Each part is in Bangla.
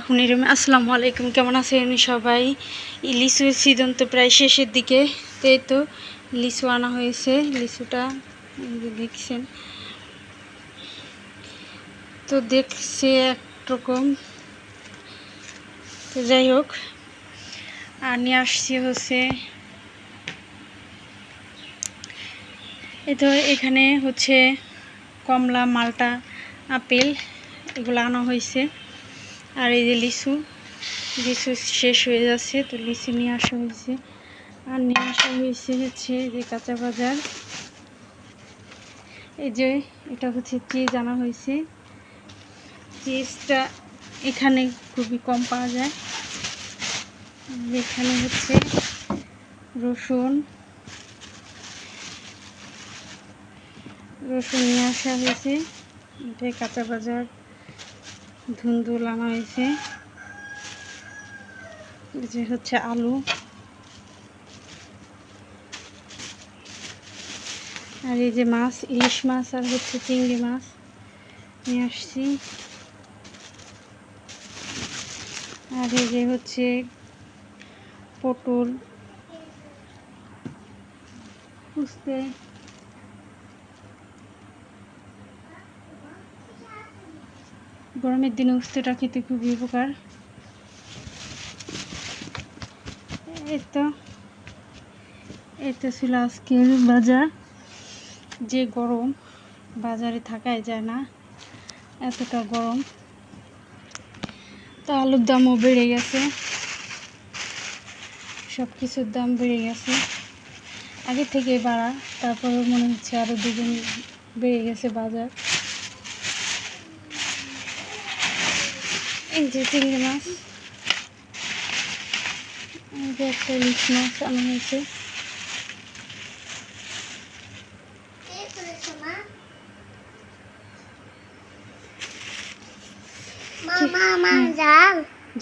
বিসমিল্লাহির আসসালামু আলাইকুম। কেমন আছেন সবাই? লিচুর সিজন তো প্রায় শেষের দিকে, তাই তো লিচু আনা হয়েছে। লিচুটা দেখছেন তো, দেখছে একরকম। তো যাই হোক, আর নিয়ে আসছি হচ্ছে এই তো, এখানে হচ্ছে কমলা, মালটা, আপেল এগুলো আনা হয়েছে। আর এই যে লিচু শেষ হয়ে যাচ্ছে, তো লিচু নিয়ে আসা হয়েছে। আর নিয়ে আসা হয়েছে হচ্ছে যে কাঁচা বাজার। এই যে এটা হচ্ছে চিজ আনা হয়েছে। চিজটা এখানে খুবই কম পাওয়া যায়। এখানে হচ্ছে রসুন নিয়ে আসা হয়েছে। এটা কাঁচা বাজার। ধুন্দুল আনা হয়েছে। যে হচ্ছে আলু, আর এই যে মাছ, ইলিশ মাছ আর হচ্ছে চিংড়ি মাছ নিয়ে আসছি। আর এই যে হচ্ছে পটল, উস্তে, গরমের দিনে উস্তেটা খেতে খুবই উপকার। এই তো ছিল আজকের বাজার। যে গরম, বাজারে থাকাই যায় না, এতটা গরম। তো আলুর দামও বেড়ে গেছে, সব কিছুর দাম বেড়ে গেছে। আগে থেকে বাড়া, তারপরেও মনে হচ্ছে আরও দুগুণ বেড়ে গেছে বাজার। এই যে চিংড়ি মাছ, এই যে একটা ইলিশ মাছ আনা হয়েছে।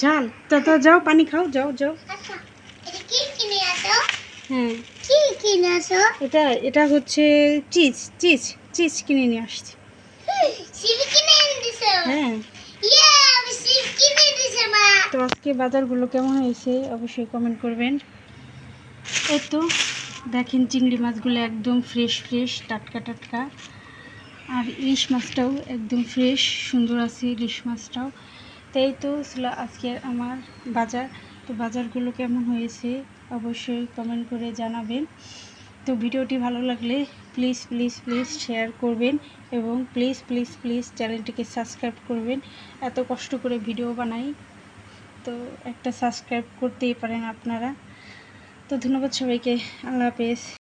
ঝাল তো যাও, পানি খাও, যাও। হ্যাঁ, এটা হচ্ছে চিজ কিনে নিয়ে আসছি। হ্যাঁ, তো আজকে বাজারগুলো কেমন হয়েছে অবশ্যই কমেন্ট করবেন। এই তো দেখেন, চিংড়ি মাছগুলো একদম ফ্রেশ, টাটকা। আর ইলিশ মাছটাও একদম ফ্রেশ, সুন্দর আছে ইলিশ মাছটাও। তাই তো ছিল আজকের আমার বাজার। তো বাজারগুলো কেমন হয়েছে অবশ্যই কমেন্ট করে জানাবেন। তো ভিডিওটি ভালো লাগলে প্লিজ শেয়ার করবেন, এবং প্লিজ চ্যানেলটিকে সাবস্ক্রাইব করবেন। এত কষ্ট করে ভিডিও বানাই, তো একটা সাবস্ক্রাইব করতেই পারেন আপনারা। তো ধন্যবাদ সবাইকে। আল্লাহ হাফেজ।